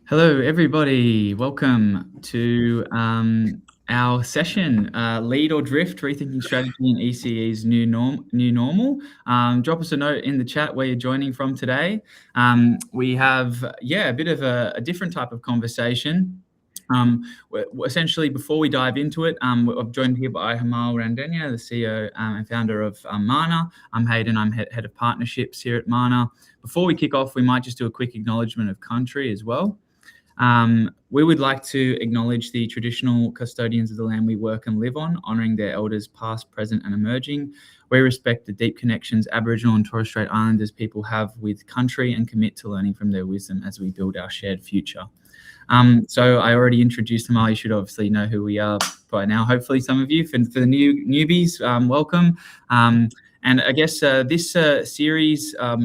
Hello, everybody. Welcome to our session, Lead or Drift, Rethinking Strategy in ECE's New Normal. Drop us a note in the chat where you're joining from today. We have, a bit of a different type of conversation. Essentially, before we dive into it, I'm joined here by Himal Randeniya, the CEO and founder of Mana. I'm Hayden, I'm head of partnerships here at Mana. Before we kick off, we might just do a quick acknowledgement of country as well. We would like to acknowledge the traditional custodians of the land we work and live on, honouring their elders past, present and emerging. We respect the deep connections Aboriginal and Torres Strait Islanders people have with country and commit to learning from their wisdom as we build our shared future. So I already introduced them all. You should obviously know who we are by now. Hopefully some of you, for the newbies, welcome. And I guess this series of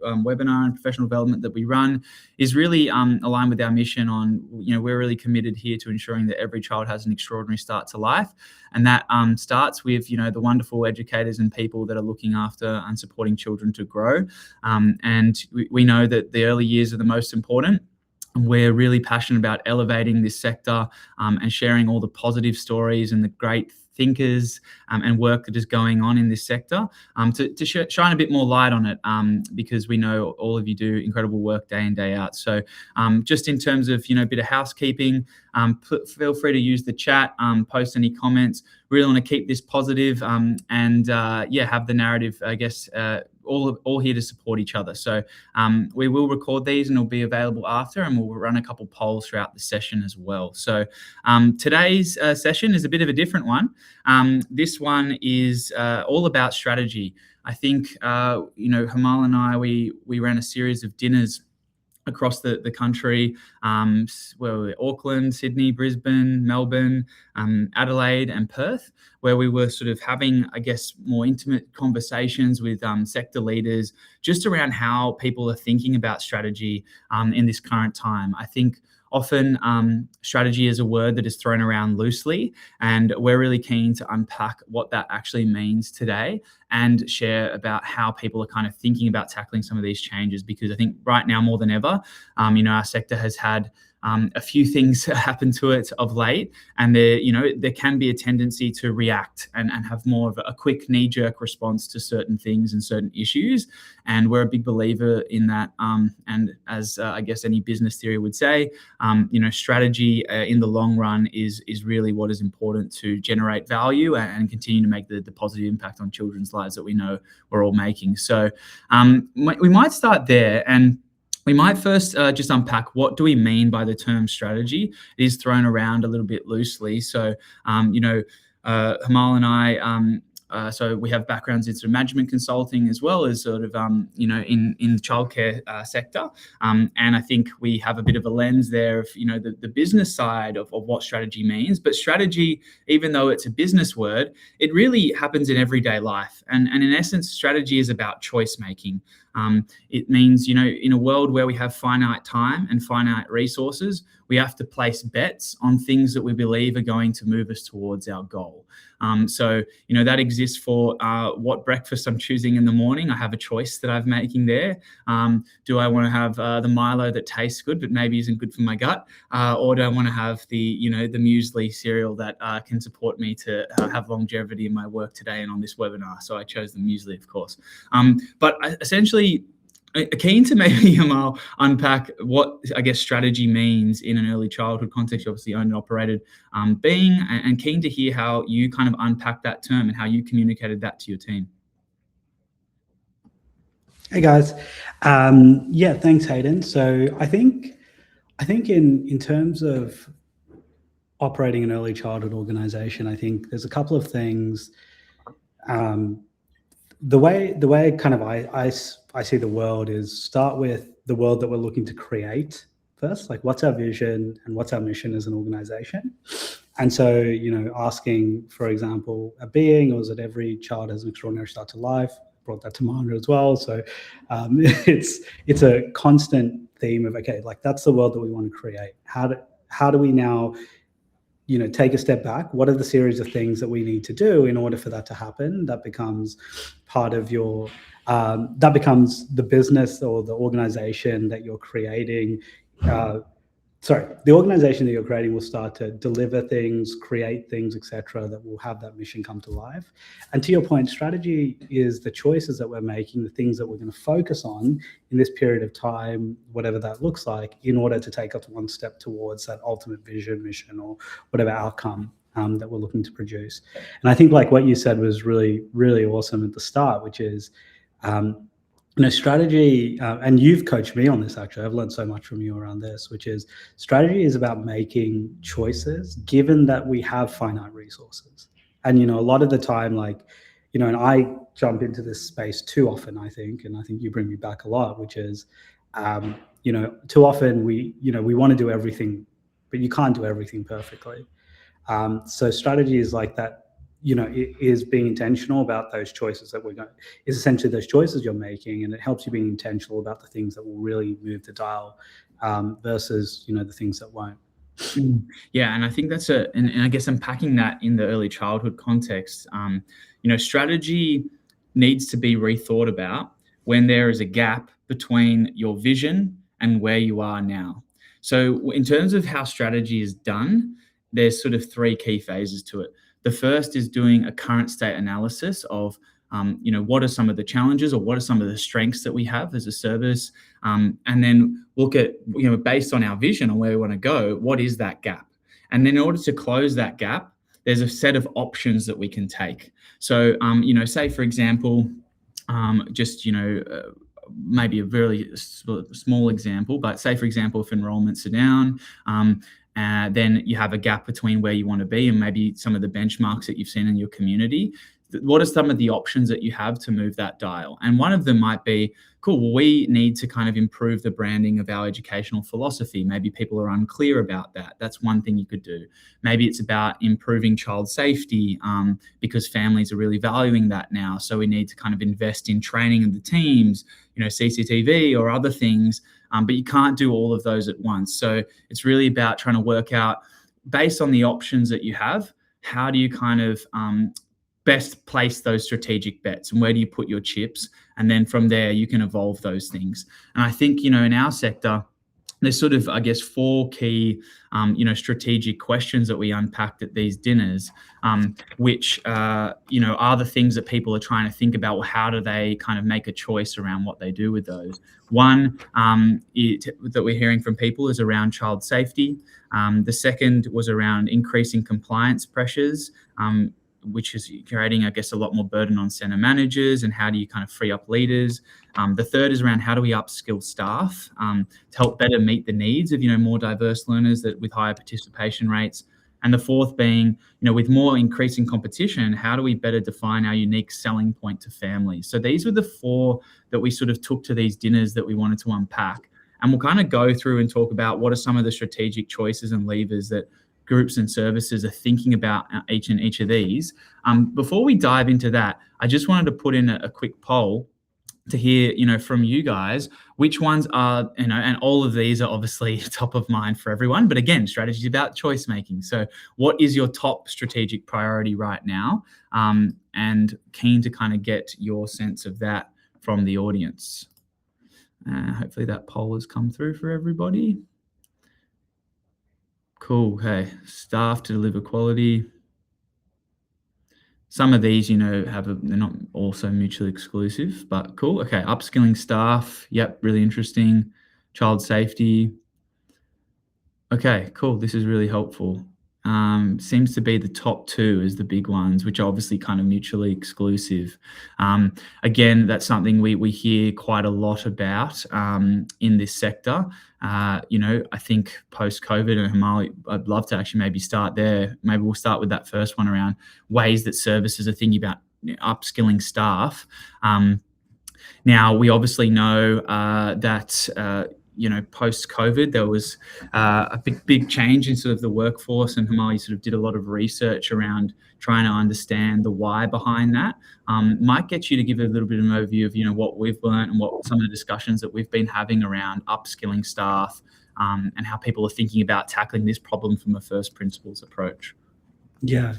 webinar and professional development that we run is really aligned with our mission on, we're really committed here to ensuring that every child has an extraordinary start to life. And that starts with, the wonderful educators and people that are looking after and supporting children to grow. And we know that the early years are the most important. We're really passionate about elevating this sector and sharing all the positive stories and the great thinkers and work that is going on in this sector to shine a bit more light on it because we know all of you do incredible work day in, day out. So just in terms of, a bit of housekeeping, feel free to use the chat, post any comments. Really want to keep this positive and have the narrative, I guess, all here to support each other. So we will record these and it'll be available after, and we'll run a couple polls throughout the session as well. So today's session is a bit of a different one. This one is all about strategy. I think, Himal and I, we ran a series of dinners across the country, Auckland, Sydney, Brisbane, Melbourne, Adelaide and Perth, where we were sort of having, I guess, more intimate conversations with sector leaders just around how people are thinking about strategy in this current time. I think often strategy is a word that is thrown around loosely, and we're really keen to unpack what that actually means today and share about how people are kind of thinking about tackling some of these changes, because I think right now more than ever, our sector has had a few things happen to it of late, and there can be a tendency to react and have more of a quick knee-jerk response to certain things and certain issues. And we're a big believer in that. And as I guess any business theory would say, strategy in the long run is really what is important to generate value and continue to make the positive impact on children's lives that we know we're all making. So we might start there, and we might first just unpack what do we mean by the term strategy. It is thrown around a little bit loosely. So, Himal and I, so we have backgrounds in sort of management consulting as well as sort of, in the childcare sector. And I think we have a bit of a lens there of, the business side of what strategy means. But strategy, even though it's a business word, it really happens in everyday life. And in essence, strategy is about choice making. It means, in a world where we have finite time and finite resources, we have to place bets on things that we believe are going to move us towards our goal. So, that exists for what breakfast I'm choosing in the morning. I have a choice that I'm making there. Do I want to have the Milo that tastes good but maybe isn't good for my gut? Or do I want to have the muesli cereal that can support me to have longevity in my work today and on this webinar? So I chose the muesli, of course. But essentially, keen to maybe, Himal, unpack what, I guess, strategy means in an early childhood context. You obviously owned and operated being, and keen to hear how you kind of unpack that term and how you communicated that to your team. Hey guys, thanks, Hayden. So I think in terms of operating an early childhood organisation, I think there's a couple of things. The way kind of I see the world is start with the world that we're looking to create first, like what's our vision and what's our mission as an organization. And so, asking, for example, a being, or is it every child has an extraordinary start to life? Brought that to mind as well. So it's a constant theme of, okay, like that's the world that we want to create. How do we now take a step back? What are the series of things that we need to do in order for that to happen? That becomes part of your, that becomes the business or the organization that you're creating the organization that you're creating will start to deliver things, create things, etc., that will have that mission come to life. And to your point, strategy is the choices that we're making, the things that we're going to focus on in this period of time, whatever that looks like, in order to take us one step towards that ultimate vision, mission, or whatever outcome that we're looking to produce. And I think like what you said was really, really awesome at the start, which is, strategy, and you've coached me on this, actually. I've learned so much from you around this, which is strategy is about making choices given that we have finite resources. And, a lot of the time, like, and I jump into this space too often, I think, and I think you bring me back a lot, which is, too often we want to do everything, but you can't do everything perfectly. So strategy is like that, it is being intentional about those choices that is essentially those choices you're making, and it helps you being intentional about the things that will really move the dial versus, the things that won't. Yeah, and I think that's and I guess unpacking that in the early childhood context, strategy needs to be rethought about when there is a gap between your vision and where you are now. So in terms of how strategy is done, there's sort of three key phases to it. The first is doing a current state analysis of, what are some of the challenges or what are some of the strengths that we have as a service, and then look at, based on our vision and where we want to go, what is that gap? And then in order to close that gap, there's a set of options that we can take. So, say for example, maybe a very small example, but say for example, if enrollments are down, then you have a gap between where you want to be and maybe some of the benchmarks that you've seen in your community. What are some of the options that you have to move that dial? And one of them might be, cool, well, we need to kind of improve the branding of our educational philosophy. Maybe people are unclear about that. That's one thing you could do. Maybe it's about improving child safety, because families are really valuing that now. So we need to kind of invest in training of the teams, CCTV or other things. But you can't do all of those at once. So it's really about trying to work out, based on the options that you have, how do you kind of best place those strategic bets and where do you put your chips? And then from there, you can evolve those things. And I think, in our sector, there's sort of, I guess, four key, strategic questions that we unpacked at these dinners, which, are the things that people are trying to think about. Well, how do they kind of make a choice around what they do with those? One that we're hearing from people is around child safety. The second was around increasing compliance pressures, which is creating, I guess, a lot more burden on centre managers, and how do you kind of free up leaders? The third is around how do we upskill staff to help better meet the needs of, more diverse learners with higher participation rates. And the fourth being, with more increasing competition, how do we better define our unique selling point to families? So these were the four that we sort of took to these dinners that we wanted to unpack. And we'll kind of go through and talk about what are some of the strategic choices and levers that groups and services are thinking about each of these. Before we dive into that, I just wanted to put in a quick poll to hear, from you guys, which ones are, and all of these are obviously top of mind for everyone. But again, strategy is about choice making. So what is your top strategic priority right now? And keen to kind of get your sense of that from the audience. Hopefully that poll has come through for everybody. Cool. Hey, staff to deliver quality. Some of these, they're not also mutually exclusive, but cool. Okay, upskilling staff. Yep, really interesting. Child safety. Okay, cool. This is really helpful. Seems to be the top two as the big ones, which are obviously kind of mutually exclusive. Again, that's something we hear quite a lot about in this sector. I think post-COVID, and Himal, I'd love to actually maybe start there. Maybe we'll start with that first one around ways that services are thinking about upskilling staff. Now, we obviously know that post-COVID, there was a big change in sort of the workforce, and Himal sort of did a lot of research around trying to understand the why behind that. Might get you to give a little bit of an overview of, what we've learned and what some of the discussions that we've been having around upskilling staff, and how people are thinking about tackling this problem from a first principles approach. Yeah,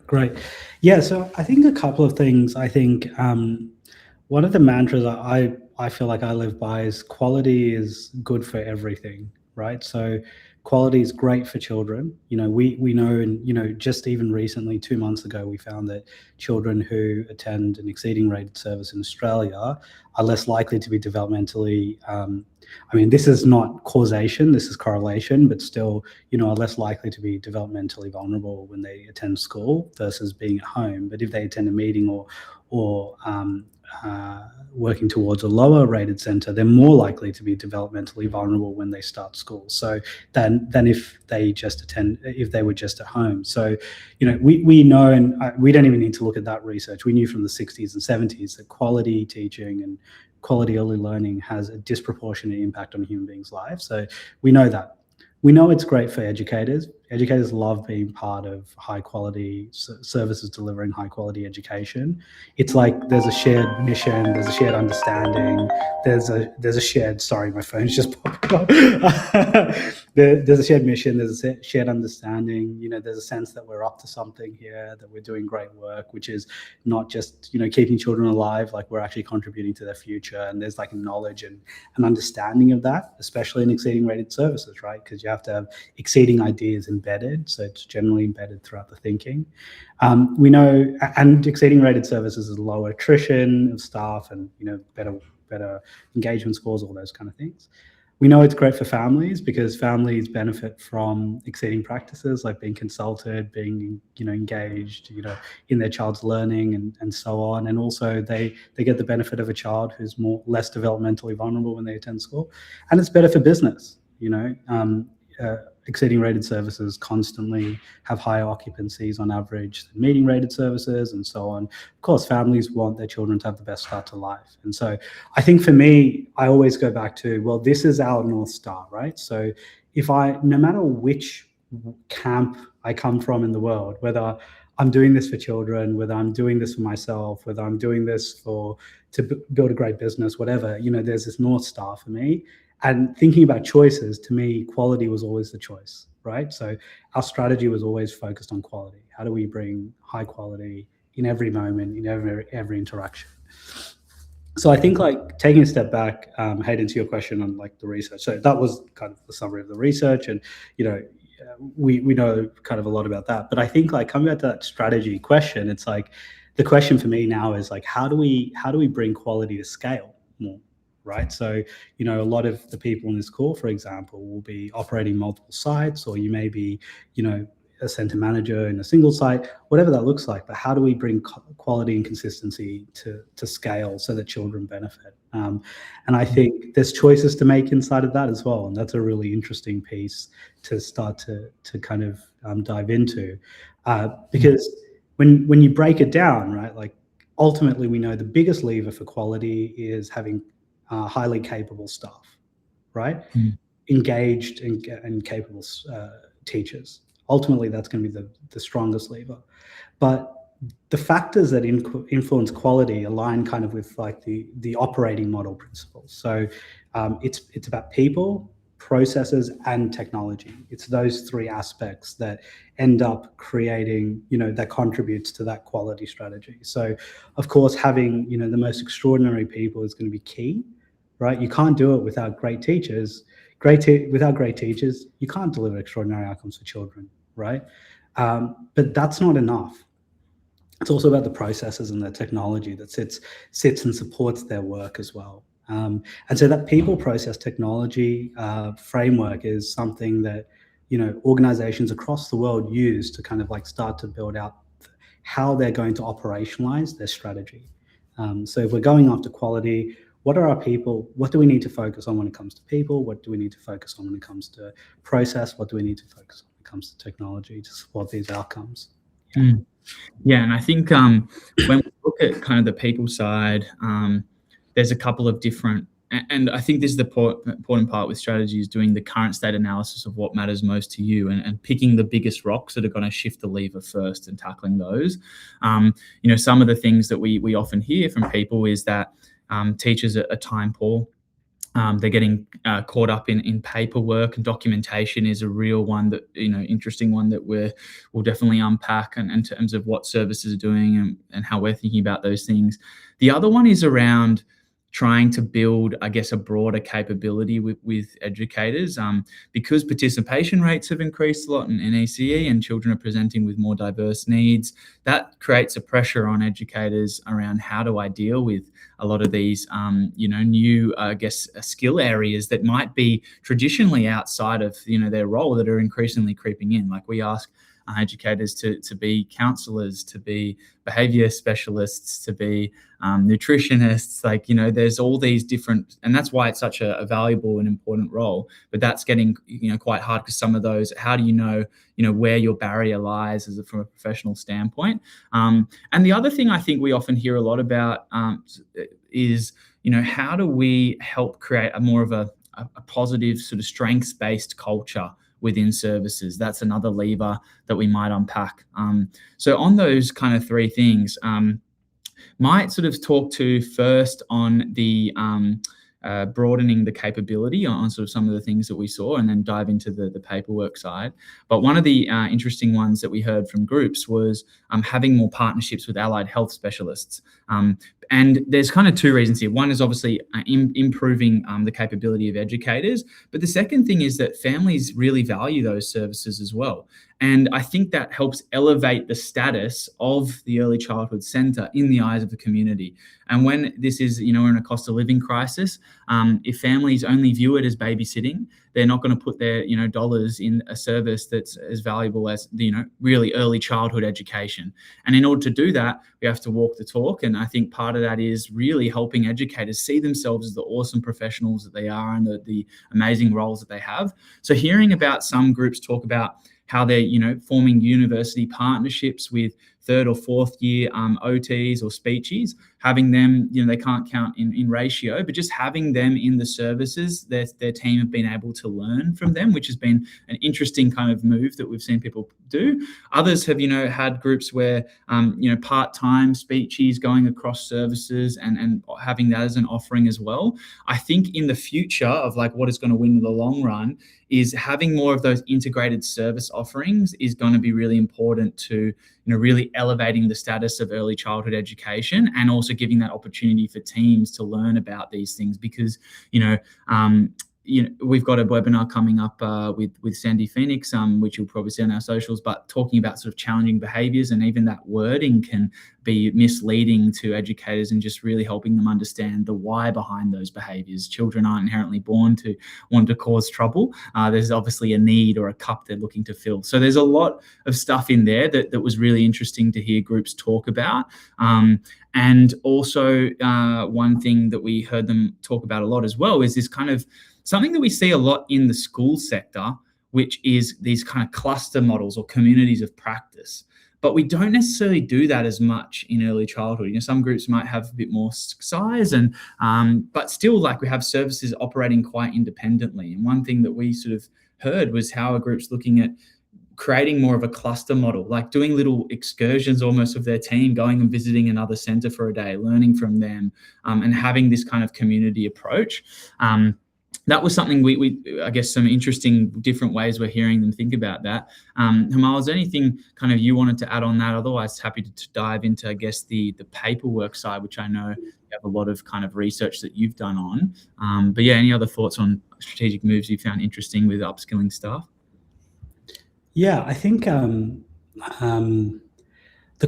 great. Yeah, so I think a couple of things. I think one of the mantras I feel like I live by is quality is good for everything, right? So quality is great for children. We know, and just even recently, 2 months ago, we found that children who attend an exceeding rated service in Australia are less likely to be developmentally, this is not causation, this is correlation, but still, are less likely to be developmentally vulnerable when they attend school versus being at home. But if they attend a meeting or working towards a lower rated centre, they're more likely to be developmentally vulnerable when they start school. So than if they were just at home. So, we know, and we don't even need to look at that research. We knew from the 60s and 70s that quality teaching and quality early learning has a disproportionate impact on human beings' lives. So we know that. We know it's great for educators. Educators love being part of high quality services delivering high quality education. It's like there's a shared mission, there's a shared understanding, there's a shared, sorry, my phone's just popping up. There's a shared mission, there's a shared understanding, there's a sense that we're up to something here, that we're doing great work, which is not just, keeping children alive, like we're actually contributing to their future. And there's like a knowledge and an understanding of that, especially in exceeding rated services, right? Because you have to have exceeding ideas embedded, so it's generally embedded throughout the thinking. We know, and exceeding rated services is lower attrition of staff and better engagement scores, all those kind of things. We know it's great for families because families benefit from exceeding practices, like being consulted, being engaged, in their child's learning and so on. And also they get the benefit of a child who's less developmentally vulnerable when they attend school. And it's better for business. Exceeding rated services constantly have higher occupancies on average than meeting rated services and so on. Of course, families want their children to have the best start to life. And so I think for me, I always go back to, well, this is our North Star, right? So no matter which camp I come from in the world, whether I'm doing this for children, whether I'm doing this for myself, whether I'm doing this to build a great business, whatever, there's this North Star for me. And thinking about choices, to me, quality was always the choice, right? So our strategy was always focused on quality. How do we bring high quality in every moment, in every interaction? So I think taking a step back, Hayden, to your question on the research. So that was kind of the summary of the research, and we know kind of a lot about that. But I think coming back to that strategy question, it's the question for me now is how do we bring quality to scale more? Right. So, a lot of the people in this call, for example, will be operating multiple sites, or you may be, a center manager in a single site, whatever that looks like. But how do we bring quality and consistency to scale so that children benefit? And I think there's choices to make inside of that as well. And that's a really interesting piece to start to kind of dive into, because when you break it down, right, ultimately we know the biggest lever for quality is having highly capable staff, right? Engaged and capable teachers. Ultimately, that's going to be the strongest lever. But the factors that influence quality align kind of with the operating model principles. So it's about people, processes, and technology. It's those three aspects that end up creating, that contributes to that quality strategy. So, of course, having the most extraordinary people is going to be key. Right? You can't do it without great teachers. Without great teachers, you can't deliver extraordinary outcomes for children, right? But that's not enough. It's also about the processes and the technology that sits and supports their work as well. And so that people, process, technology framework is something that organizations across the world use to kind of start to build out how they're going to operationalize their strategy. So if we're going after quality, what are our people? What do we need to focus on when it comes to people? What do we need to focus on when it comes to process? What do we need to focus on when it comes to technology to support these outcomes? Yeah, and I think when we look at kind of the people side, there's a couple of different, and I think this is the important part with strategy, is doing the current state analysis of what matters most to you and picking the biggest rocks that are going to shift the lever first and tackling those. Some of the things that we often hear from people is that teachers are time poor. They're getting caught up in paperwork, and documentation is a real one that, interesting one that we'll definitely unpack in terms of what services are doing and how we're thinking about those things. The other one is around trying to build, I guess, a broader capability with educators, because participation rates have increased a lot in ECE and children are presenting with more diverse needs. That creates a pressure on educators around how do I deal with a lot of these, new, I guess, skill areas that might be traditionally outside of, their role, that are increasingly creeping in. Like, we ask educators to be counsellors, to be behaviour specialists, to be nutritionists. Like, there's all these different, and that's why it's such a valuable and important role. But that's getting, quite hard, because some of those, how do you know where your barrier lies from a professional standpoint? And the other thing I think we often hear a lot about is, how do we help create a more of a positive sort of strengths-based culture within services? That's another lever that we might unpack. So on those kind of three things, might sort of talk to first on the broadening the capability on sort of some of the things that we saw, and then dive into the paperwork side. But one of the interesting ones that we heard from groups was having more partnerships with allied health specialists. And there's kind of two reasons here. One is obviously improving the capability of educators. But the second thing is that families really value those services as well. And I think that helps elevate the status of the early childhood centre in the eyes of the community. And when this is, we're in a cost of living crisis, if families only view it as babysitting, they're not going to put their, dollars in a service that's as valuable as the, really early childhood education. And in order to do that, we have to walk the talk. And I think part of that is really helping educators see themselves as the awesome professionals that they are, and the amazing roles that they have. So hearing about some groups talk about how they're, forming university partnerships with third or fourth year OTs or speechies, having them, they can't count in ratio, but just having them in the services, their team have been able to learn from them, which has been an interesting kind of move that we've seen people do. Others have, had groups where, part-time speechies going across services and having that as an offering as well. I think in the future of like what is going to win in the long run is having more of those integrated service offerings is going to be really important to, really elevating the status of early childhood education, and also giving that opportunity for teams to learn about these things. Because, we've got a webinar coming up with Sandy Phoenix, which you'll probably see on our socials, but talking about sort of challenging behaviours, and even that wording can be misleading to educators, and just really helping them understand the why behind those behaviours. Children aren't inherently born to want to cause trouble. There's obviously a need or a cup they're looking to fill. So there's a lot of stuff in there that was really interesting to hear groups talk about. And also one thing that we heard them talk about a lot as well is this kind of something that we see a lot in the school sector, which is these kind of cluster models or communities of practice. But we don't necessarily do that as much in early childhood. Some groups might have a bit more size, and but still, like, we have services operating quite independently. And one thing that we sort of heard was how a group's looking at creating more of a cluster model, like doing little excursions almost of their team, going and visiting another centre for a day, learning from them, and having this kind of community approach. That was something we I guess some interesting different ways we're hearing them think about that. Himal, is there anything kind of you wanted to add on that? Otherwise, happy to dive into, I guess, the paperwork side, which I know you have a lot of kind of research that you've done on. But yeah, any other thoughts on strategic moves you found interesting with upskilling staff? Yeah, I think the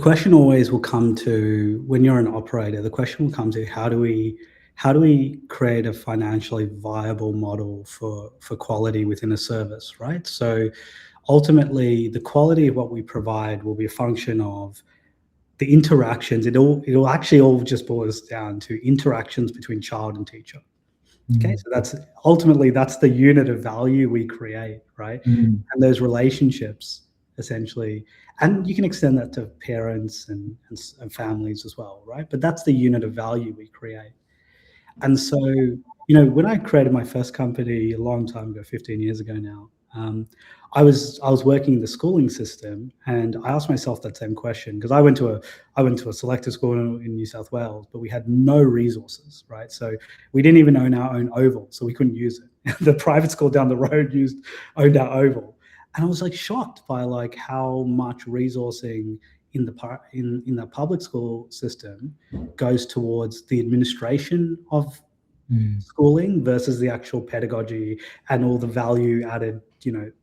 question always will come to, when you're an operator, the question will come to how do we create a financially viable model for quality within a service, right? So ultimately, the quality of what we provide will be a function of the interactions. It'll actually all just boils down to interactions between child and teacher. Okay, so that's the unit of value we create, right? And those relationships, essentially, and you can extend that to parents and families as well, right? But that's the unit of value we create. And so, when I created my first company a long time ago, 15 years ago now, I was working in the schooling system, and I asked myself that same question, because I went to a selector school in New South Wales, but we had no resources, right? So we didn't even own our own oval, so we couldn't use it. The private school down the road owned our oval, and I was like shocked by like how much resourcing in the public school system goes towards the administration of schooling versus the actual pedagogy and all the value added,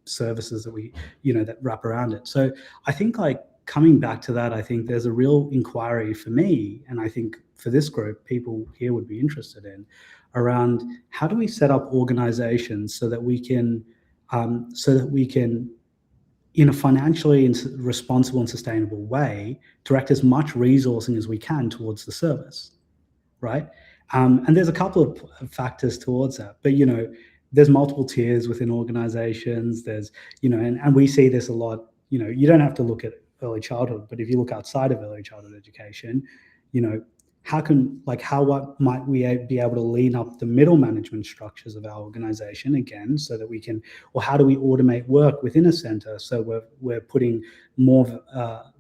services that we, that wrap around it. So I think like coming back to that, I think there's a real inquiry for me, and I think for this group, people here would be interested in, around how do we set up organizations so that we can, in a financially responsible and sustainable way, direct as much resourcing as we can towards the service, right? And there's a couple of factors towards that, but there's multiple tiers within organizations. There's, and we see this a lot. You don't have to look at early childhood, but if you look outside of early childhood education, how might we be able to lean up the middle management structures of our organization again, so that we can, or how do we automate work within a center so we're putting more,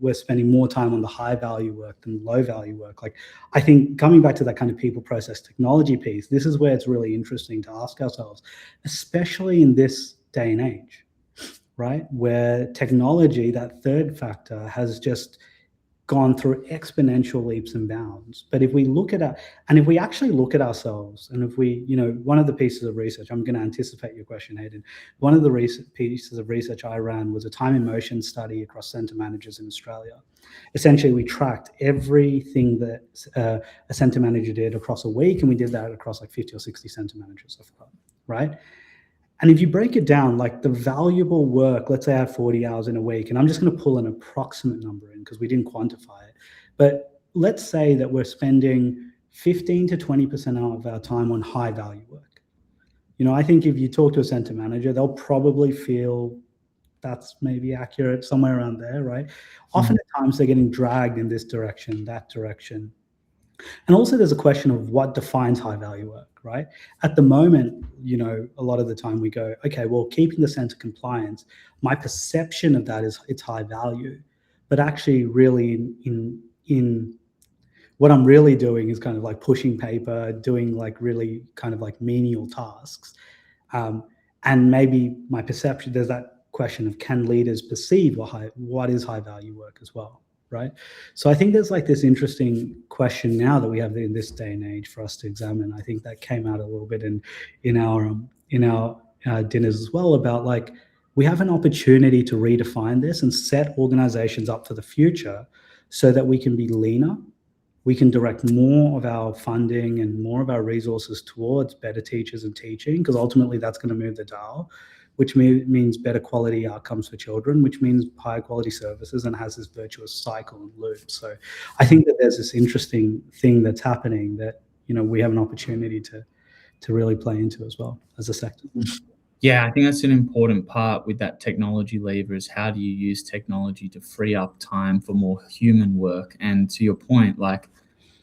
we're spending more time on the high value work than low value work. Like, I think coming back to that kind of people process technology piece, this is where it's really interesting to ask ourselves, especially in this day and age, right, where technology, that third factor, has just gone through exponential leaps and bounds. But if we look at if we actually look at ourselves, and if we, one of the pieces of research, I'm going to anticipate your question, Hayden. One of the pieces of research I ran was a time and motion study across centre managers in Australia. Essentially, we tracked everything that a centre manager did across a week, and we did that across like 50 or 60 centre managers, right? And if you break it down, like the valuable work, let's say I have 40 hours in a week, and I'm just going to pull an approximate number in because we didn't quantify it. But let's say that we're spending 15 to 20% of our time on high value work. I think if you talk to a center manager, they'll probably feel that's maybe accurate, somewhere around there, right? Often at times they're getting dragged in this direction, that direction. And also there's a question of what defines high value work, right? At the moment, a lot of the time we go, okay, well, keeping the center compliance, my perception of that is it's high value, but actually really in what I'm really doing is kind of like pushing paper, doing like really kind of like menial tasks. And maybe my perception, there's that question of, can leaders perceive what is high value work as well? Right. So I think there's like this interesting question now that we have in this day and age for us to examine. I think that came out a little bit in our dinners as well, about like, we have an opportunity to redefine this and set organizations up for the future so that we can be leaner. We can direct more of our funding and more of our resources towards better teachers and teaching, because ultimately that's going to move the dial, which means better quality outcomes for children, which means higher quality services, and has this virtuous cycle and loop. So I think that there's this interesting thing that's happening that, we have an opportunity to really play into as well as a sector. Yeah, I think that's an important part with that technology lever, is how do you use technology to free up time for more human work? And to your point, like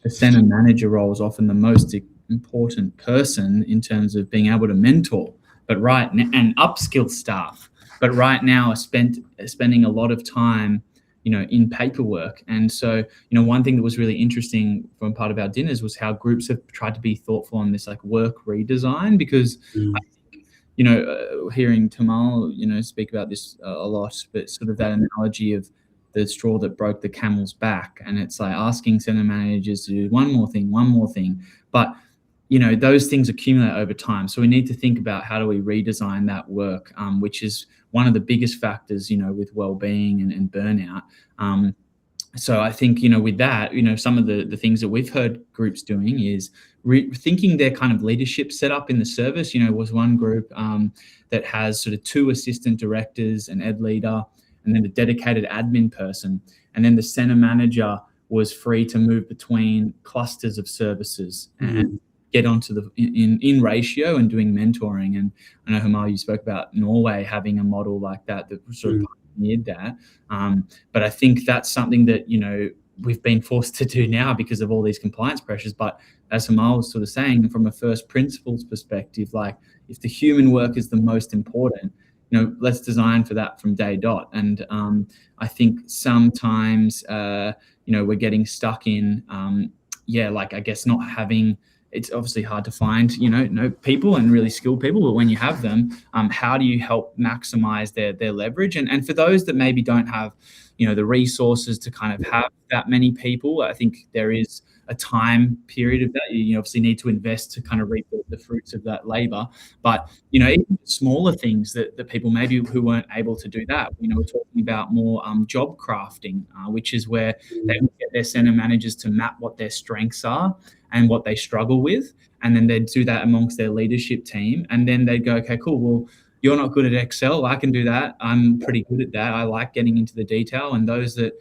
the center manager role is often the most important person in terms of being able to mentor, and upskill staff, but right now are spending a lot of time, in paperwork. And so, one thing that was really interesting from part of our dinners was how groups have tried to be thoughtful on this like work redesign, because I think, hearing Himal, speak about this a lot, but sort of that analogy of the straw that broke the camel's back, and it's like asking center managers to do one more thing, but those things accumulate over time. So we need to think about how do we redesign that work, which is one of the biggest factors, with well-being and burnout. So I think, with that, some of the things that we've heard groups doing is rethinking their kind of leadership setup in the service. Was one group that has sort of 2 assistant directors, an ed leader, and then a dedicated admin person. And then the center manager was free to move between clusters of services and get onto in ratio and doing mentoring. And I know, Himal, you spoke about Norway having a model like that sort of pioneered that. But I think that's something that, we've been forced to do now because of all these compliance pressures. But as Himal was sort of saying, from a first principles perspective, like if the human work is the most important, let's design for that from day dot. And I think sometimes, we're getting stuck in, I guess not having it's obviously hard to find, people and really skilled people, but when you have them, how do you help maximize their leverage? And for those that maybe don't have, the resources to kind of have that many people, I think there is a time period of that. You obviously need to invest to kind of reap the fruits of that labor. But, even smaller things that people maybe who weren't able to do that, we're talking about more job crafting, which is where they will get their center managers to map what their strengths are and what they struggle with. And then they'd do that amongst their leadership team. And then they'd go, okay, cool. Well, you're not good at Excel. I can do that. I'm pretty good at that. I like getting into the detail. And those that,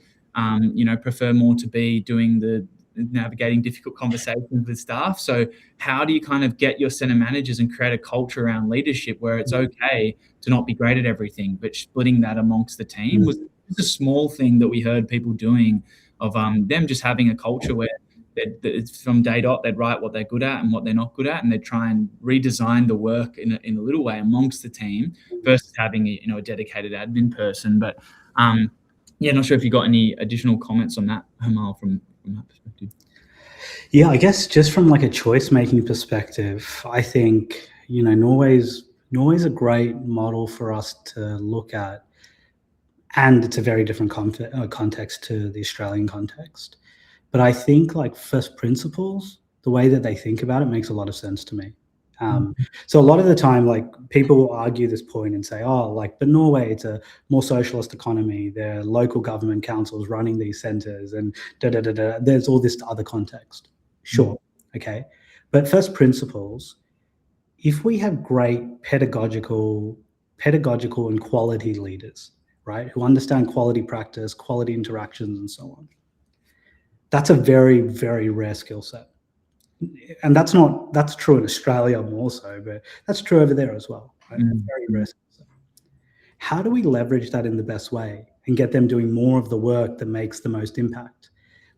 prefer more to be doing the navigating difficult conversations with staff. So how do you kind of get your center managers and create a culture around leadership where it's okay to not be great at everything, but splitting that amongst the team was a small thing that we heard people doing of them just having a culture where from day dot, they'd write what they're good at and what they're not good at, and they'd try and redesign the work in a little way amongst the team versus having a dedicated admin person. But not sure if you got any additional comments on that, Himal, from that perspective. Yeah, I guess just from like a choice making perspective, I think Norway's a great model for us to look at, and it's a very different context to the Australian context. But I think like first principles, the way that they think about it makes a lot of sense to me. So a lot of the time, like people will argue this point and say, but Norway, it's a more socialist economy. There are local government councils running these centers and there's all this other context. Sure. Okay. But first principles, if we have great pedagogical and quality leaders, right, who understand quality practice, quality interactions, and so on, that's a very, very rare skill set. And that's true in Australia more so, but that's true over there as well. Right? Very rare skill set. How do we leverage that in the best way and get them doing more of the work that makes the most impact?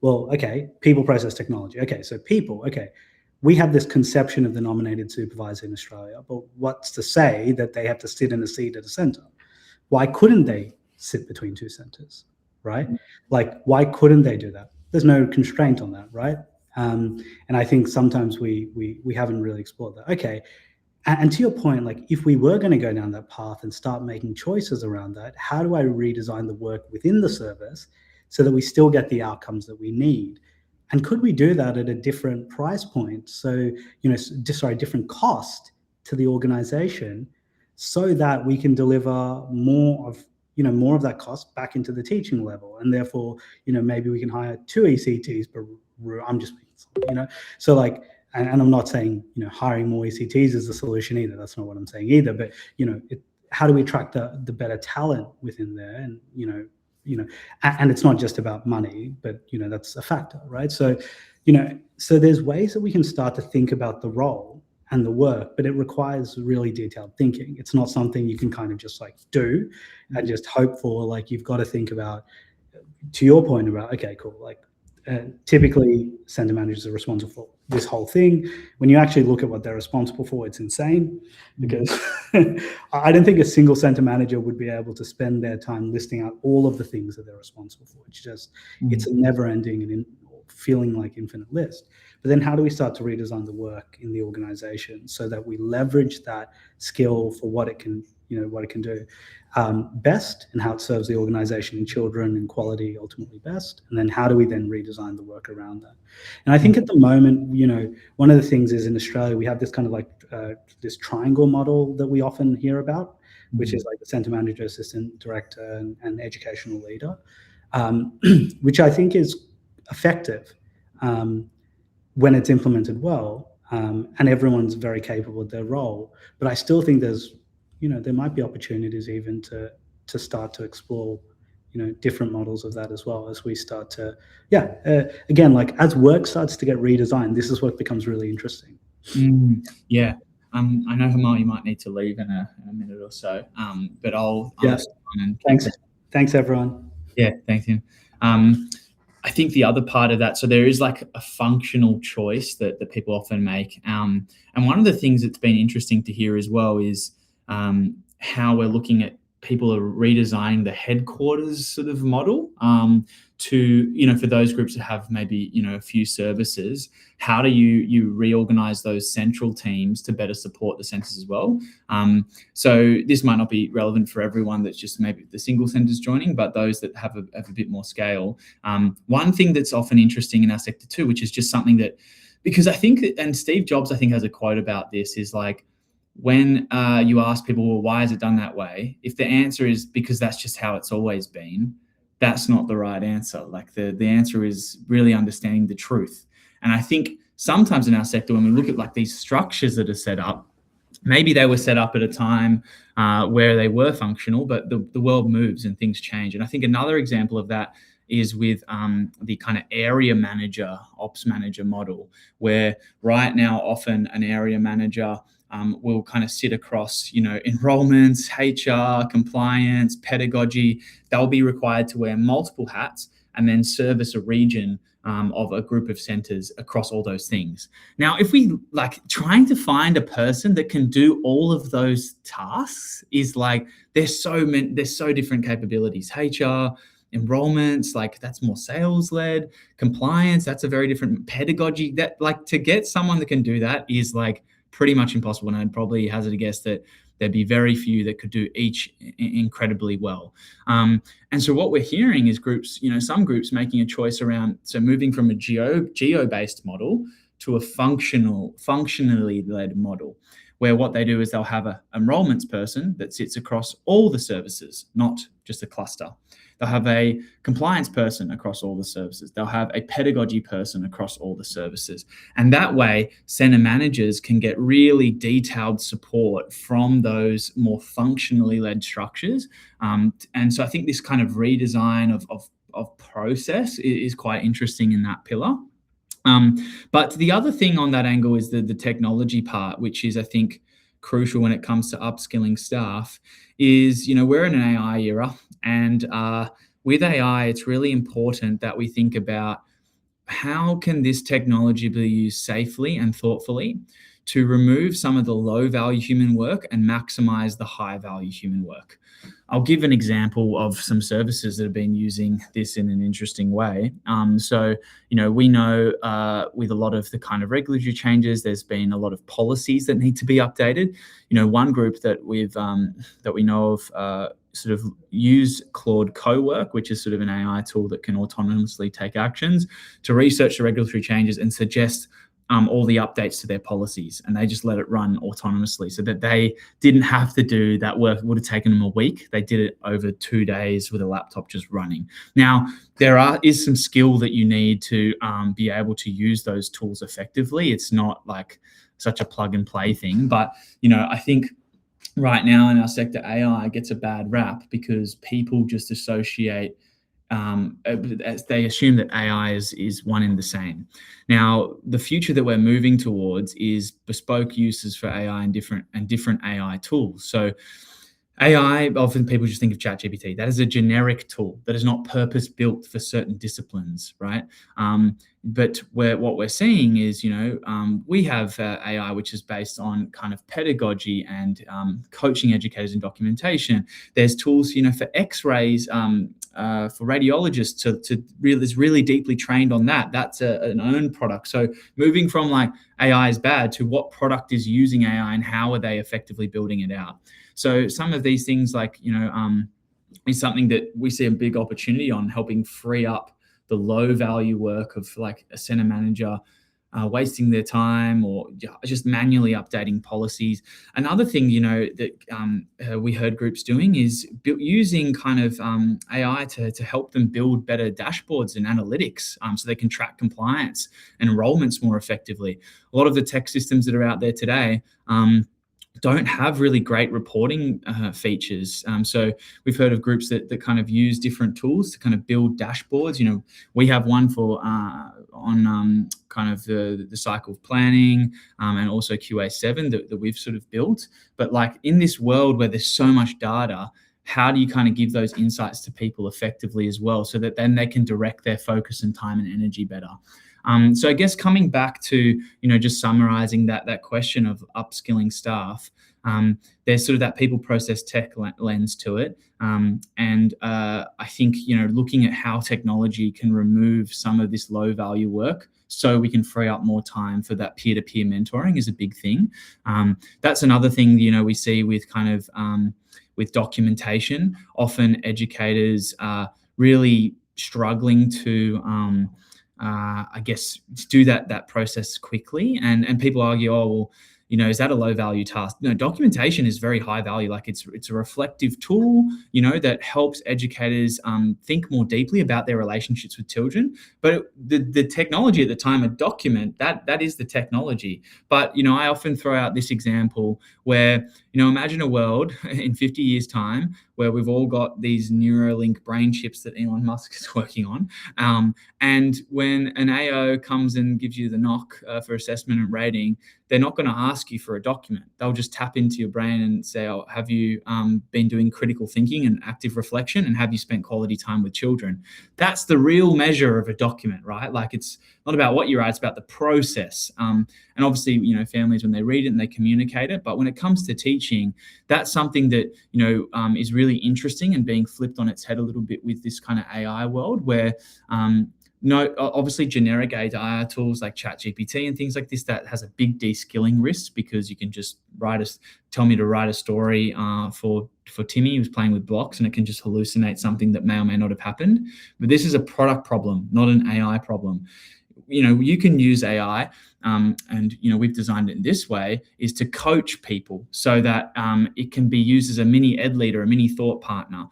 Well, okay, people, process, technology. Okay, so people, okay, we have this conception of the nominated supervisor in Australia, but what's to say that they have to sit in a seat at a center? Why couldn't they sit between two centers, right? Like, why couldn't they do that? There's no constraint on that, right? And I think sometimes we haven't really explored that. Okay, and to your point, like if we were going to go down that path and start making choices around that, how do I redesign the work within the service so that we still get the outcomes that we need? And could we do that at a different price point? So, different cost to the organization, so that we can deliver more of that cost back into the teaching level, and therefore, maybe we can hire 2 ECTs per. I'm just, so like, and I'm not saying hiring more ECTs is the solution either. That's not what I'm saying either. But how do we attract the better talent within there? And and it's not just about money, but that's a factor, right? So so there's ways that we can start to think about the role and the work, but it requires really detailed thinking. It's not something you can kind of just like do and just hope for. Like you've got to think about, to your point about, okay, cool, like typically center managers are responsible for this whole thing. When you actually look at what they're responsible for, it's insane, because I don't think a single center manager would be able to spend their time listing out all of the things that they're responsible for. It's just, it's a never ending and feeling like infinite list. But then how do we start to redesign the work in the organization so that we leverage that skill for what it can, what it can do best, and how it serves the organization and children and quality ultimately best. And then how do we then redesign the work around that? And I think at the moment, one of the things is in Australia, we have this kind of like this triangle model that we often hear about, which is like the center manager, assistant director, and educational leader, which I think is effective when it's implemented well, and everyone's very capable of their role. But I still think there's, there might be opportunities even to start to explore, different models of that as well, as we start to, again, like as work starts to get redesigned, this is what becomes really interesting. Yeah. I know, Himal, you might need to leave in a minute or so, but I'll and Thanks, everyone. Yeah, thank you. I think the other part of that, so there is like a functional choice that people often make. And one of the things that's been interesting to hear as well is how we're looking at people are redesigning the headquarters sort of model to, for those groups that have maybe, a few services, how do you reorganize those central teams to better support the centers as well? So this might not be relevant for everyone that's just maybe the single centers joining, but those that have a bit more scale. One thing that's often interesting in our sector too, which is just something that, because I think, and Steve Jobs, I think, has a quote about this, is like, when you ask people, well, why is it done that way? If the answer is because that's just how it's always been, that's not the right answer. Like the answer is really understanding the truth. And I think sometimes in our sector, when we look at like these structures that are set up, maybe they were set up at a time where they were functional, but the world moves and things change. And I think another example of that is with the kind of area manager, ops manager model, where right now often an area manager will kind of sit across, enrollments, HR, compliance, pedagogy. They'll be required to wear multiple hats and then service a region of a group of centers across all those things. Now, if we trying to find a person that can do all of those tasks is like, there's so different capabilities. HR, enrollments, that's more sales led. Compliance, that's a very different. Pedagogy, that to get someone that can do that is pretty much impossible. And I'd probably hazard a guess that there'd be very few that could do each incredibly well. And so what we're hearing is groups, some groups making a choice around, so moving from a geo-based model to a functionally led model, where what they do is they'll have an enrollments person that sits across all the services, not just a cluster. They'll have a compliance person across all the services. They'll have a pedagogy person across all the services. And that way, center managers can get really detailed support from those more functionally led structures. And so I think this kind of redesign of process is quite interesting in that pillar. But the other thing on that angle is the technology part, which is, I think, crucial when it comes to upskilling staff, is, we're in an AI era, and with AI, it's really important that we think about how can this technology be used safely and thoughtfully to remove some of the low value human work and maximize the high value human work. I'll give an example of some services that have been using this in an interesting way. So, we know with a lot of the kind of regulatory changes, there's been a lot of policies that need to be updated. One group that we know of sort of use Claude Cowork, which is sort of an AI tool that can autonomously take actions to research the regulatory changes and suggest all the updates to their policies, and they just let it run autonomously, so that they didn't have to do that work. It would have taken them a week. They did it over 2 days with a laptop just running. Now, there is some skill that you need to be able to use those tools effectively. It's not like such a plug and play thing, but I think right now in our sector, AI gets a bad rap because people just associate they assume that AI is one and the same. Now, the future that we're moving towards is bespoke uses for AI and different AI tools. So AI, often people just think of ChatGPT. That is a generic tool that is not purpose-built for certain disciplines, right? But what we're seeing is, we have AI which is based on kind of pedagogy and coaching educators and documentation. There's tools, for X-rays, for radiologists to really deeply trained on that. That's an own product. So moving from AI is bad to what product is using AI and how are they effectively building it out. So some of these things is something that we see a big opportunity on, helping free up the low value work of a center manager wasting their time or just manually updating policies. Another thing, that we heard groups doing is using kind of AI to help them build better dashboards and analytics so they can track compliance and enrollments more effectively. A lot of the tech systems that are out there today don't have really great reporting features. So we've heard of groups that kind of use different tools to kind of build dashboards. We have one for on kind of the cycle of planning and also QA7 that we've sort of built. But in this world where there's so much data, how do you kind of give those insights to people effectively as well, so that then they can direct their focus and time and energy better? So I guess coming back to, just summarizing that question of upskilling staff, there's sort of that people process tech lens to it. And I think, looking at how technology can remove some of this low value work so we can free up more time for that peer-to-peer mentoring is a big thing. That's another thing, we see with kind of with documentation. Often educators are really struggling to I guess do that process quickly, and people argue, oh well, is that a low value task? No, documentation is very high value. Like it's a reflective tool, that helps educators think more deeply about their relationships with children. But the technology at the time, a document, that is the technology. But I often throw out this example where imagine a world in 50 years time where we've all got these Neuralink brain chips that Elon Musk is working on, and when an AO comes and gives you the knock for assessment and rating, they're not going to ask you for a document. They'll just tap into your brain and say, oh, have you been doing critical thinking and active reflection, and have you spent quality time with children? That's the real measure of a document, right? Like, it's not about what you write, it's about the process. And obviously, families, when they read it and they communicate it, but when it comes to teaching, that's something that, is really interesting and being flipped on its head a little bit with this kind of AI world where, no, obviously generic AI tools like ChatGPT and things like this, that has a big de-skilling risk, because you can just tell me to write a story for Timmy who's playing with blocks, and it can just hallucinate something that may or may not have happened. But this is a product problem, not an AI problem. You can use AI, and we've designed it in this way, is to coach people so that it can be used as a mini ed leader, a mini thought partner,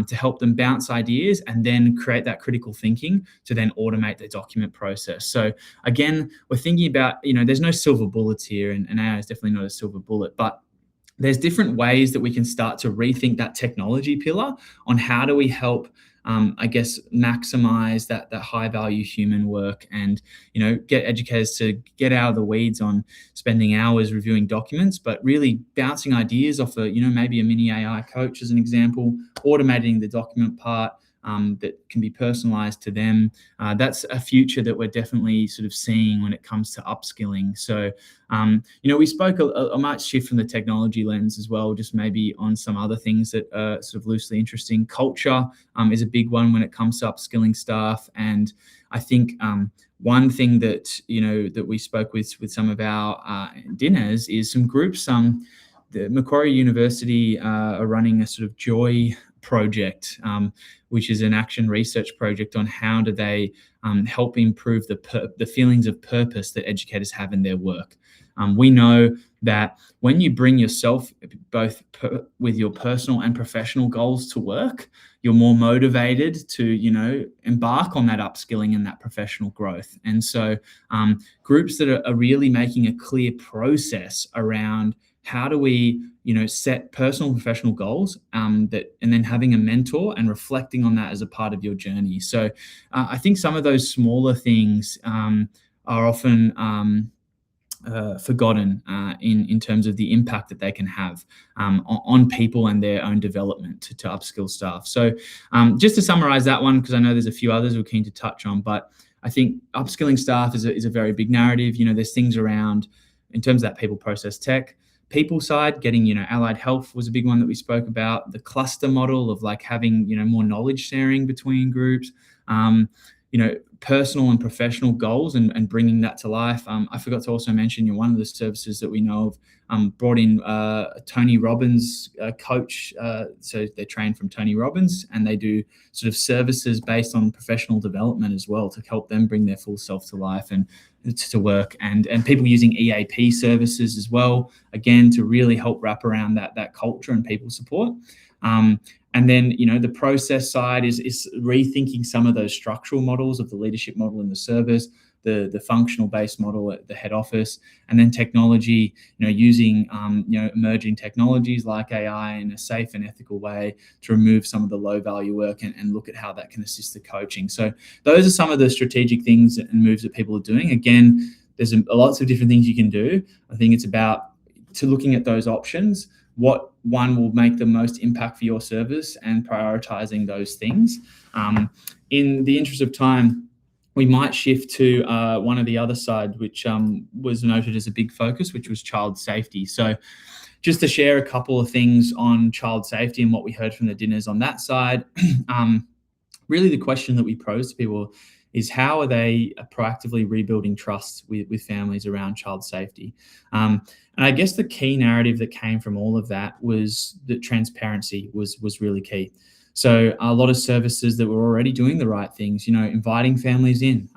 to help them bounce ideas and then create that critical thinking to then automate the document process. So again, we're thinking about, there's no silver bullets here, and AI is definitely not a silver bullet, but there's different ways that we can start to rethink that technology pillar on how do we help I guess maximize that high value human work, and get educators to get out of the weeds on spending hours reviewing documents, but really bouncing ideas off maybe a mini AI coach as an example, automating the document part that can be personalized to them. That's a future that we're definitely sort of seeing when it comes to upskilling. So we spoke, I might shift from the technology lens as well, just maybe on some other things that are sort of loosely interesting. Culture is a big one when it comes to upskilling staff. And I think one thing that, that we spoke with some of our dinners is some groups, the Macquarie University are running a sort of Joy project, which is an action research project on how do they help improve the feelings of purpose that educators have in their work. We know that when you bring yourself both with your personal and professional goals to work, you're more motivated to, embark on that upskilling and that professional growth. And so groups that are really making a clear process around how do we, set personal and professional goals, and then having a mentor and reflecting on that as a part of your journey. So I think some of those smaller things are often forgotten in terms of the impact that they can have on people and their own development to upskill staff. So just to summarize that one, because I know there's a few others we're keen to touch on, but I think upskilling staff is a very big narrative. There's things around, in terms of that people process tech, people side, getting, allied health was a big one that we spoke about, the cluster model of like having, more knowledge sharing between groups, personal and professional goals and bringing that to life. I forgot to also mention, one of the services that we know of brought in Tony Robbins coach. So they're trained from Tony Robbins, and they do sort of services based on professional development as well to help them bring their full self to life and to work, and people using EAP services as well, again, to really help wrap around that culture and people support. And then, the process side is rethinking some of those structural models of the leadership model in the service, the functional based model at the head office, and then technology, using, emerging technologies like AI in a safe and ethical way to remove some of the low value work and look at how that can assist the coaching. So those are some of the strategic things and moves that people are doing. Again, there's lots of different things you can do. I think it's about looking at those options, what one will make the most impact for your service, and prioritizing those things. In the interest of time, we might shift to one of the other side, which was noted as a big focus, which was child safety. So just to share a couple of things on child safety and what we heard from the dinners on that side. Really the question that we pose to people is, how are they proactively rebuilding trust with families around child safety? And I guess the key narrative that came from all of that was that transparency was really key. So a lot of services that were already doing the right things, inviting families in,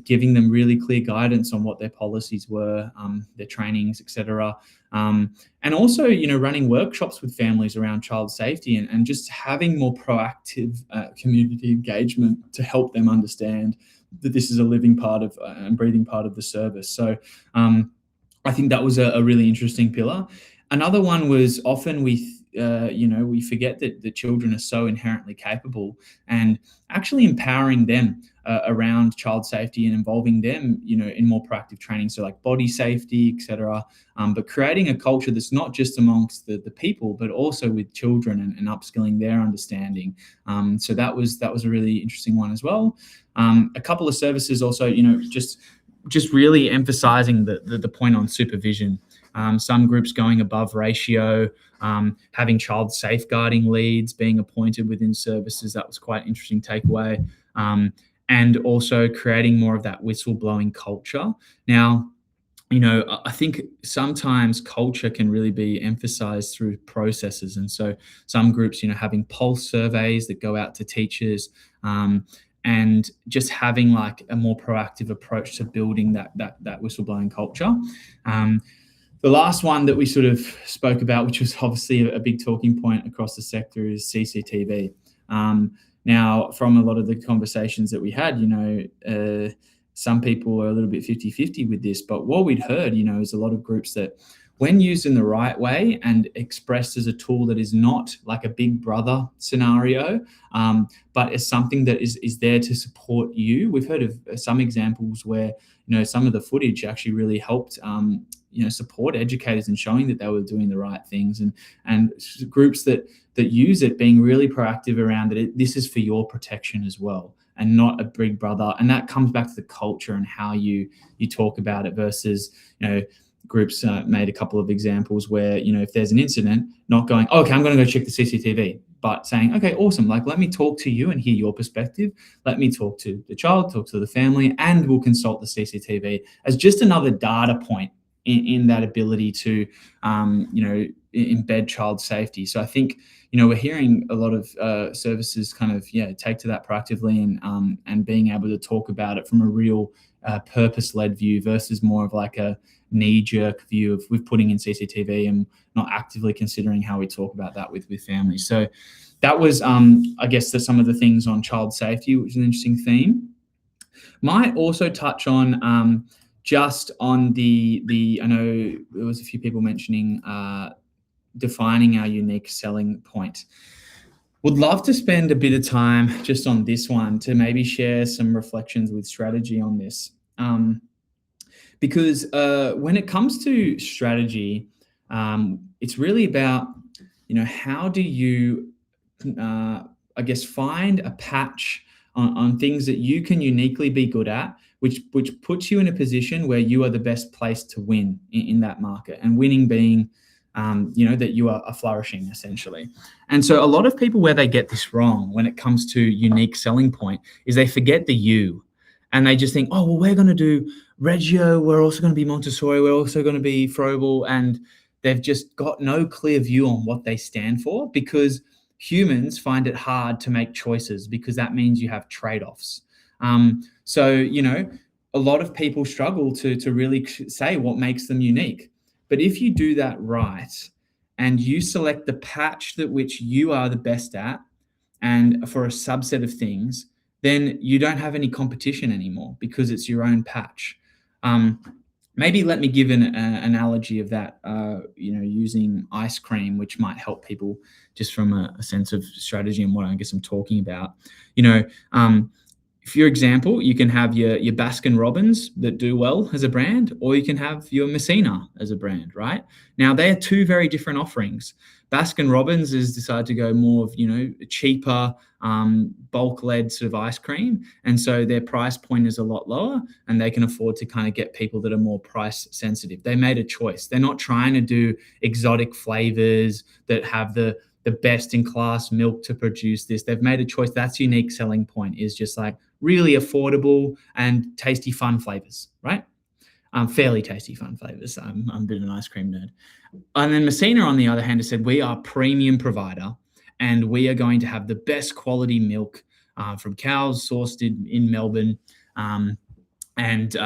giving them really clear guidance on what their policies were, their trainings, etc. And also, running workshops with families around child safety and just having more proactive community engagement to help them understand that this is a living part of and breathing part of the service. So I think that was a really interesting pillar. Another one was often we forget that the children are so inherently capable, and actually empowering them around child safety and involving them, in more proactive training. So like body safety, etc. But creating a culture that's not just amongst the people, but also with children and upskilling their understanding. So that was a really interesting one as well. A couple of services also, just really emphasizing the point on supervision. Some groups going above ratio, having child safeguarding leads being appointed within services. That was quite an interesting takeaway. And also creating more of that whistleblowing culture. Now, I think sometimes culture can really be emphasized through processes. And so some groups, having pulse surveys that go out to teachers, and just having like a more proactive approach to building that whistleblowing culture. The last one that we sort of spoke about, which was obviously a big talking point across the sector, is CCTV. Now, from a lot of the conversations that we had, some people are a little bit 50-50 with this, but what we'd heard, is a lot of groups that when used in the right way and expressed as a tool that is not like a big brother scenario, but is something that is there to support you. We've heard of some examples where, some of the footage actually really helped, support educators in showing that they were doing the right things, and groups that use it being really proactive around that this is for your protection as well, and not a big brother. And that comes back to the culture and how you talk about it versus, groups made a couple of examples where, if there's an incident, not going, oh, okay, I'm going to go check the CCTV, but saying, okay, awesome. Like, let me talk to you and hear your perspective. Let me talk to the child, talk to the family, and we'll consult the CCTV as just another data point in that ability to, embed child safety. So I think, we're hearing a lot of services kind of, take to that proactively and being able to talk about it from a real purpose-led view versus more of like a knee-jerk view of we're putting in CCTV and not actively considering how we talk about that with families. So that was, I guess, some of the things on child safety, which is an interesting theme. Might also touch on just on the I know there was a few people mentioning defining our unique selling point. Would love to spend a bit of time just on this one to maybe share some reflections with strategy on this. Because when it comes to strategy, it's really about, how do you, I guess, find a patch on things that you can uniquely be good at, which puts you in a position where you are the best place to win in that market, and winning being, that you are flourishing essentially. And so a lot of people, where they get this wrong when it comes to unique selling point, is they forget the you, and they just think, oh, well, we're going to do Reggio, we're also going to be Montessori, we're also going to be Froebel, and they've just got no clear view on what they stand for, because humans find it hard to make choices because that means you have trade-offs. So, a lot of people struggle to really say what makes them unique. But if you do that right and you select the patch that which you are the best at, and for a subset of things, then you don't have any competition anymore because it's your own patch. Maybe let me give an analogy of that, using ice cream, which might help people For example, you can have your Baskin Robbins that do well as a brand, or you can have your Messina as a brand, right? Now, they are two very different offerings. Baskin Robbins has decided to go more of, cheaper, bulk-led sort of ice cream. And so their price point is a lot lower, and they can afford to kind of get people that are more price sensitive. They made a choice. They're not trying to do exotic flavors that have the best in class milk to produce this. They've made a choice. That's unique selling point, is just like really affordable and tasty, fun flavors, right? Fairly tasty, fun flavors. I'm a bit of an ice cream nerd. And then Messina, on the other hand, has said, we are a premium provider, and we are going to have the best quality milk from cows sourced in Melbourne. And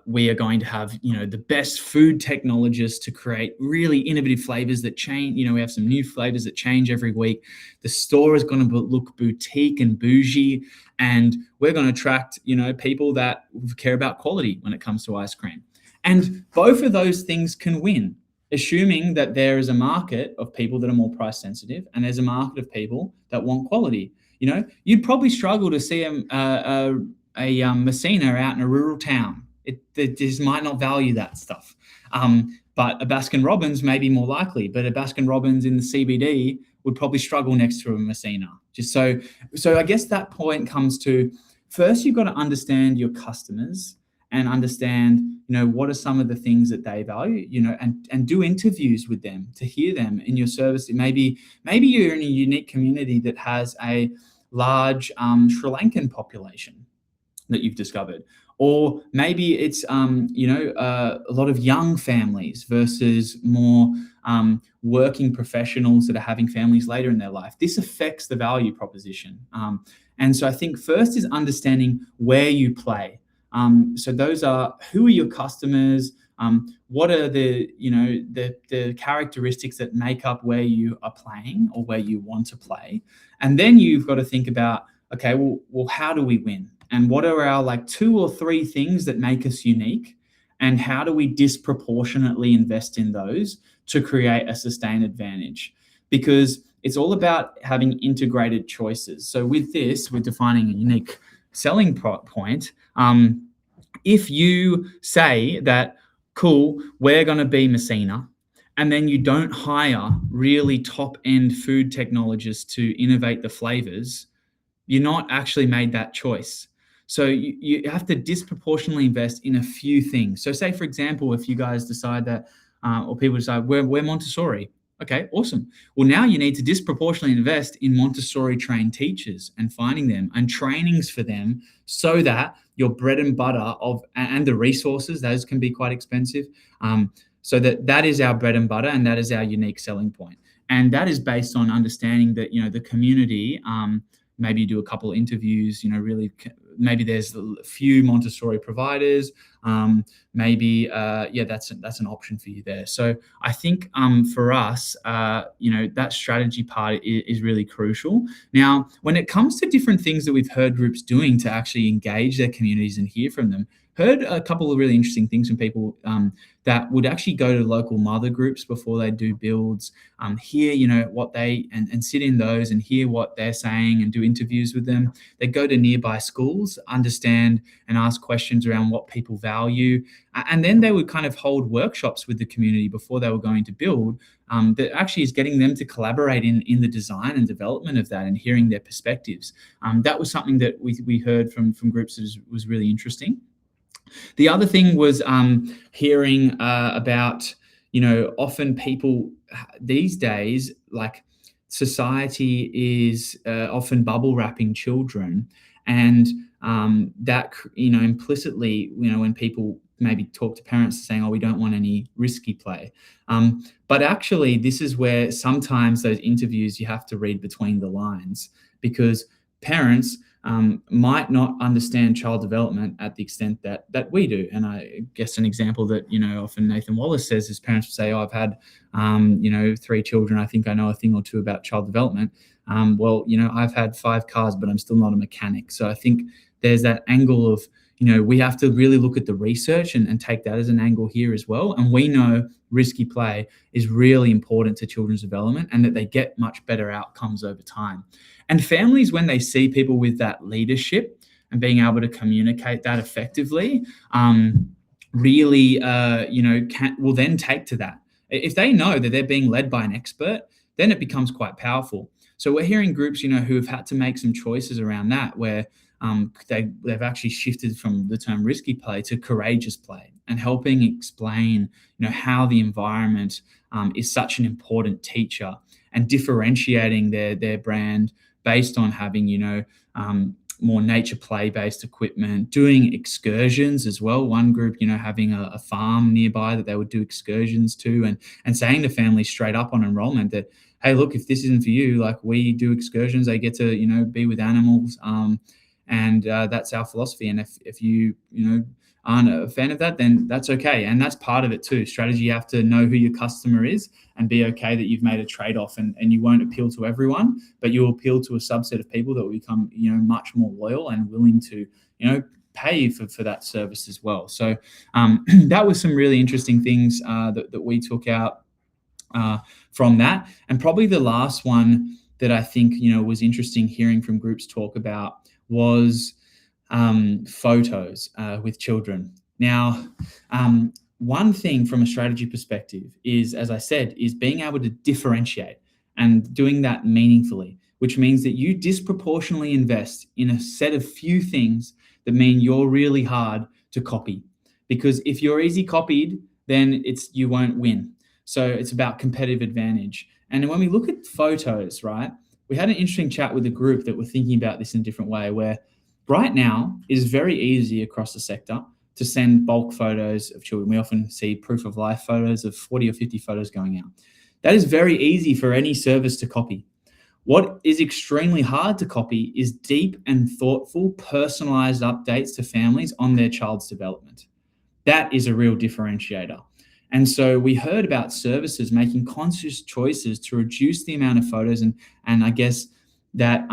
we are going to have, the best food technologists to create really innovative flavors that change. We have some new flavors that change every week. The store is going to look boutique and bougie, and we're going to attract, people that care about quality when it comes to ice cream. And both of those things can win, assuming that there is a market of people that are more price sensitive, and there's a market of people that want quality. You'd probably struggle to see a Messina out in a rural town. They just might not value that stuff. But a Baskin Robbins may be more likely, but a Baskin Robbins in the CBD would probably struggle next to a Messina. So I guess that point comes to, first you've got to understand your customers and understand, what are some of the things that they value, and do interviews with them to hear them in your service. Maybe you're in a unique community that has a large Sri Lankan population that you've discovered, or maybe it's a lot of young families versus more working professionals that are having families later in their life. This affects the value proposition, and so I think first is understanding where you play. So those are, who are your customers? What are the characteristics that make up where you are playing or where you want to play? And then you've got to think about, okay, well, how do we win? And what are our 2 or 3 things that make us unique? And how do we disproportionately invest in those to create a sustained advantage? Because it's all about having integrated choices. So with this, we're defining a unique selling point. If you say that, cool, we're going to be Messina, and then you don't hire really top-end food technologists to innovate the flavors, you're not actually made that choice. So you have to disproportionately invest in a few things. So say, for example, if you guys decide that, or people decide we're Montessori, okay, awesome. Well, now you need to disproportionately invest in Montessori trained teachers and finding them and trainings for them, so that your bread and butter and the resources, those can be quite expensive. So that is our bread and butter, and that is our unique selling point. And that is based on understanding that, the community, maybe you do a couple of interviews, really, maybe there's a few Montessori providers, maybe, that's an option for you there. So I think for us, that strategy part is really crucial. Now, when it comes to different things that we've heard groups doing to actually engage their communities and hear from them, heard a couple of really interesting things from people that would actually go to local mother groups before they do builds, hear, what they, and sit in those and hear what they're saying and do interviews with them. They go to nearby schools, understand and ask questions around what people value. And then they would kind of hold workshops with the community before they were going to build, that actually is getting them to collaborate in the design and development of that and hearing their perspectives. That was something that we heard from groups that was really interesting. The other thing was hearing about, often people these days, society is often bubble wrapping children, and that, implicitly, when people maybe talk to parents saying, oh, we don't want any risky play. But actually, this is where sometimes those interviews, you have to read between the lines, because parents might not understand child development at the extent that we do. And I guess an example that, often Nathan Wallace says is parents will say, oh, I've had, 3 children. I think I know a thing or two about child development. Well, I've had 5 cars, but I'm still not a mechanic. So I think there's that angle of, we have to really look at the research and take that as an angle here as well. And we know risky play is really important to children's development, and that they get much better outcomes over time. And families, when they see people with that leadership, and being able to communicate that effectively, really, will then take to that. If they know that they're being led by an expert, then it becomes quite powerful. So we're hearing groups, who have had to make some choices around that, where they've actually shifted from the term risky play to courageous play, and helping explain, how the environment is such an important teacher, and differentiating their brand based on having, more nature play-based equipment, doing excursions as well. One group, having a farm nearby that they would do excursions to, and saying to families straight up on enrollment that, hey, look, if this isn't for you, like, we do excursions, they get to, be with animals. And that's our philosophy. And if you, aren't a fan of that, then that's okay. And that's part of it too. Strategy, you have to know who your customer is and be okay that you've made a trade-off, and you won't appeal to everyone, but you'll appeal to a subset of people that will become, much more loyal and willing to, pay for that service as well. So that was some really interesting things that we took out from that. And probably the last one that I think, was interesting hearing from groups talk about was photos with children. Now, one thing from a strategy perspective is, as I said, is being able to differentiate and doing that meaningfully, which means that you disproportionately invest in a set of few things that mean you're really hard to copy. Because if you're easy copied, then you won't win. So it's about competitive advantage. And when we look at photos, right, we had an interesting chat with a group that were thinking about this in a different way, where right now it is very easy across the sector to send bulk photos of children. We often see proof of life photos of 40 or 50 photos going out. That is very easy for any service to copy. What is extremely hard to copy is deep and thoughtful, personalized updates to families on their child's development. That is a real differentiator. And so we heard about services making conscious choices to reduce the amount of photos, and I guess that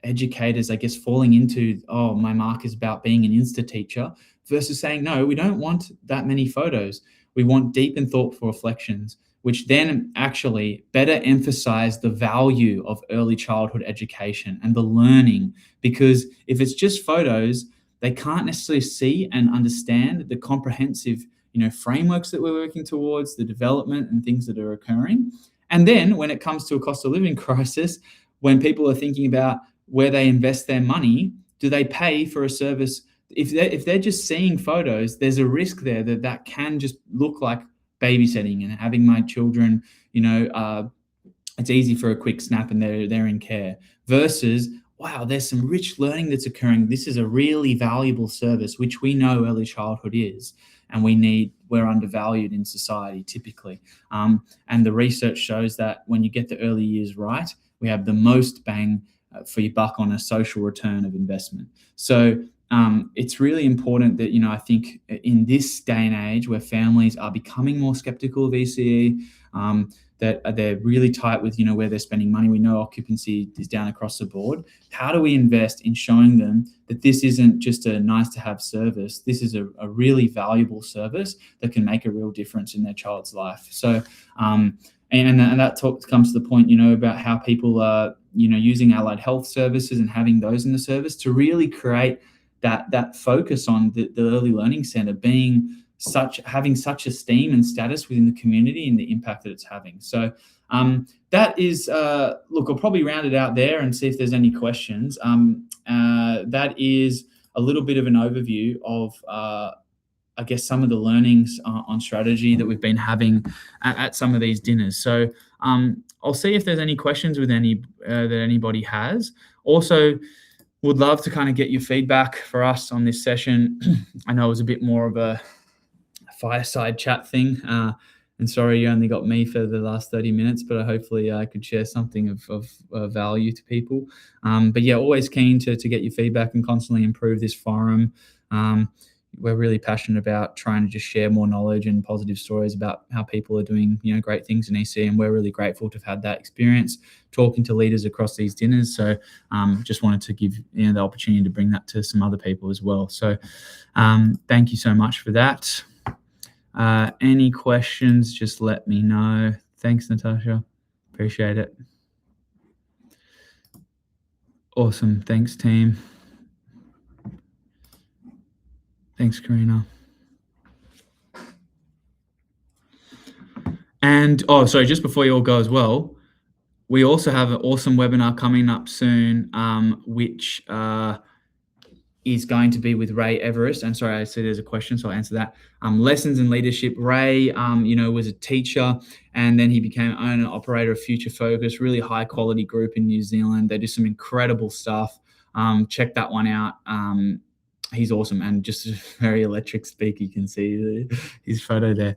educators, falling into, my mark is about being an Insta teacher, versus saying, no, we don't want that many photos. We want deep and thoughtful reflections, which then actually better emphasize the value of early childhood education and the learning. Because if it's just photos, they can't necessarily see and understand the comprehensive frameworks that we're working towards, the development and things that are occurring. And then when it comes to a cost of living crisis, when people are thinking about where they invest their money, do they pay for a service? If they're just seeing photos, there's a risk there that can just look like babysitting and having my children, it's easy for a quick snap and they're in care, versus, wow, there's some rich learning that's occurring. This is a really valuable service, which we know early childhood is, and we're undervalued in society typically. And the research shows that when you get the early years right, we have the most bang for your buck on a social return of investment. So it's really important that, I think in this day and age where families are becoming more skeptical of ECE, that they're really tight with, where they're spending money. We know occupancy is down across the board. How do we invest in showing them that this isn't just a nice to have service? This is a really valuable service that can make a real difference in their child's life. So, and that comes to the point, about how people are, using allied health services and having those in the service to really create that focus on the early learning centre having such esteem and status within the community and the impact that it's having. So that is, look, I'll probably round it out there and see if there's any questions. That is a little bit of an overview of, some of the learnings on strategy that we've been having at some of these dinners. So I'll see if there's any questions that anybody has. Also, would love to kind of get your feedback for us on this session. I know it was a bit more of a fireside chat thing. And sorry, you only got me for the last 30 minutes, but hopefully I could share something of value to people. But yeah, always keen to get your feedback and constantly improve this forum. We're really passionate about trying to just share more knowledge and positive stories about how people are doing, great things in ECE. And we're really grateful to have had that experience talking to leaders across these dinners. So just wanted to give the opportunity to bring that to some other people as well. So thank you so much for that. Any questions, just let me know. Thanks, Natasha. Appreciate it. Awesome. Thanks, team. Thanks, Karina. And, sorry, just before you all go as well, we also have an awesome webinar coming up soon, which is going to be with Ray Everest. And sorry, I see there's a question, so I'll answer that. Lessons in leadership. Ray, was a teacher, and then he became owner operator of Future Focus, really high quality group in New Zealand. They do some incredible stuff. Check that one out. He's awesome and just a very electric speak. You can see his photo there.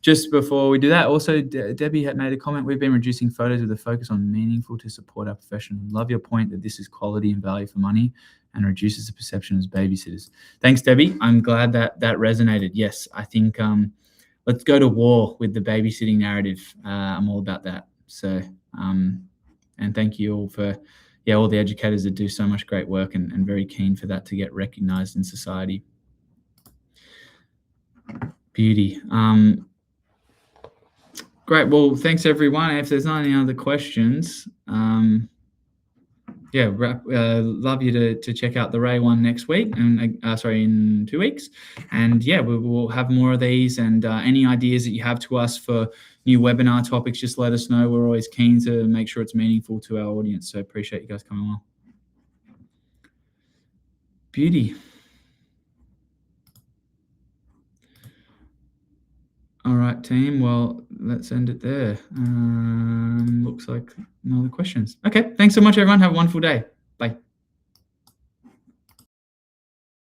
Just before we do that, also Debbie had made a comment. We've been reducing photos with a focus on meaningful to support our profession. Love your point that this is quality and value for money and reduces the perception as babysitters. Thanks, Debbie. I'm glad that resonated. Yes, I think let's go to war with the babysitting narrative. I'm all about that. So, and thank you all for all the educators that do so much great work and very keen for that to get recognized in society. Beauty. Great. Well, thanks everyone. If there's not any other questions, love you to check out the Ray one next week, and in 2 weeks. And we will have more of these, and any ideas that you have to us for new webinar topics, just let us know. We're always keen to make sure it's meaningful to our audience. So appreciate you guys coming along. Beauty. All right, team. Well, let's end it there. Looks like no other questions. Okay. Thanks so much, everyone. Have a wonderful day. Bye.